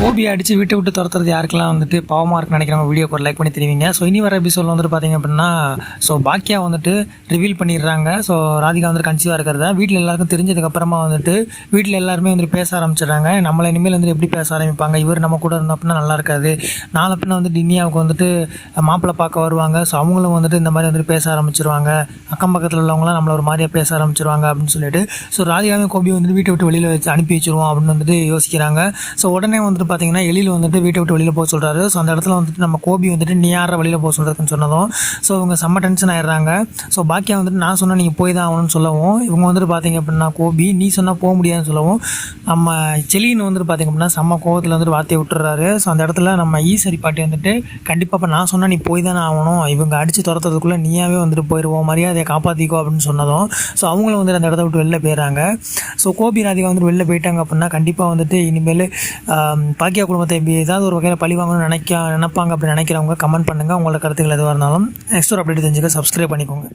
OP அடித்து வீட்டை விட்டு துரத்துறது யாருக்கெல்லாம் வந்துட்டு பாவமாக இருக்குன்னு நினைக்கிறவங்க வீடியோக்கு ஒரு லைக் பண்ணி தெரிவிங்க. ஸோ இனி வர எபிசோடில் வந்துட்டு பார்த்திங்க அப்படின்னா பாக்கியா வந்துட்டு ரிவீல் பண்ணிடுறாங்க. ஸோ ராதிகா வந்துட்டு கன்சீவாக இருக்கிறத வீட்டில் எல்லாருக்கும் தெரிஞ்சதுக்கப்புறமா வந்துட்டு வீட்டில் எல்லாருமே வந்துட்டு பேச ஆரம்பிச்சிடுறாங்க. நம்மளை இனிமேல் வந்துட்டு எப்படி பேச ஆரம்பிப்பாங்க, இவர் நம்ம கூட இருந்தோம் அப்படின்னா நல்லா இருக்காது, நாளை பின்ன வந்துட்டு இனியாவுக்கு வந்துட்டு மாப்பிள்ளை பார்க்க வருவாங்க. ஸோ அவங்களும் வந்துட்டு இந்த மாதிரி வந்துட்டு பேச ஆரம்பிச்சிருவாங்க, அக்கம் பக்கத்தில் உள்ளவங்களாம் நம்மளை ஒரு மாதிரியாக பேச ஆரம்பிச்சிருவாங்க அப்படின்னு சொல்லிட்டு ராதிகாவும் கோபி வந்துட்டு வீட்டை விட்டு வெளியில் வச்சு அனுப்பி வச்சிருவோம் அப்படின்னு வந்துட்டு யோசிக்கிறாங்க. ஸோ உடனே வந்துட்டு பார்த்தீங்கன்னா எழில் வந்துட்டு வீட்டை விட்டு வெளியில் போக சொல்கிறாரு. ஸோ அந்த இடத்துல வந்துட்டு நம்ம கோபி வந்துட்டு நீ யாரை வெளியில் போக சொல்கிறதுன்னு சொன்னதும் ஸோ இவங்க செம்ம டென்ஷன் ஆயிடுறாங்க. ஸோ பாக்கியா வந்துட்டு நான் சொன்னால் நீங்கள் போய் தான் ஆகணும்னு சொல்லவும் இவங்க வந்துட்டு பார்த்தீங்க அப்படின்னா கோபி நீ சொன்னால் போக முடியாதுன்னு சொல்லவும் நம்ம செலின்னு வந்துட்டு பார்த்தீங்க அப்படின்னா செம்ம கோவத்தில் வந்துட்டு வார்த்தையை விட்டுறாரு. ஸோ அந்த இடத்துல நம்ம ஈசரி பாட்டி வந்துட்டு கண்டிப்பாக இப்போ நான் சொன்னால் நீ போய் தானே ஆகணும், இவங்க அடித்து துரத்துறதுக்குள்ளே நீயாவே வந்துட்டு போயிடுவோம், மரியாதையை காப்பாற்றிக்கோ அப்படின்னு சொன்னதும் ஸோ அவங்களும் வந்துட்டு அந்த இடத்த விட்டு வெளில போயிடறாங்க. ஸோ கோபி ராதிகா வந்துட்டு வெளில போயிட்டாங்க அப்படின்னா கண்டிப்பாக வந்துட்டு இனிமேல் பாக்கியா குடும்பத்தை ஏதாவது ஒரு வகையில் பழி வாங்கணும்னு நினைப்பாங்க அப்படின்னு நினைக்கிறவங்க கமெண்ட் பண்ணுங்கள். உங்களோட கருத்துக்கள் எதுவாக இருந்தாலும் நெக்ஸ்ட் ஒரு அப்டேட் தெரிஞ்சுக்க சப்ஸ்கிரைப் பண்ணிக்கோங்க.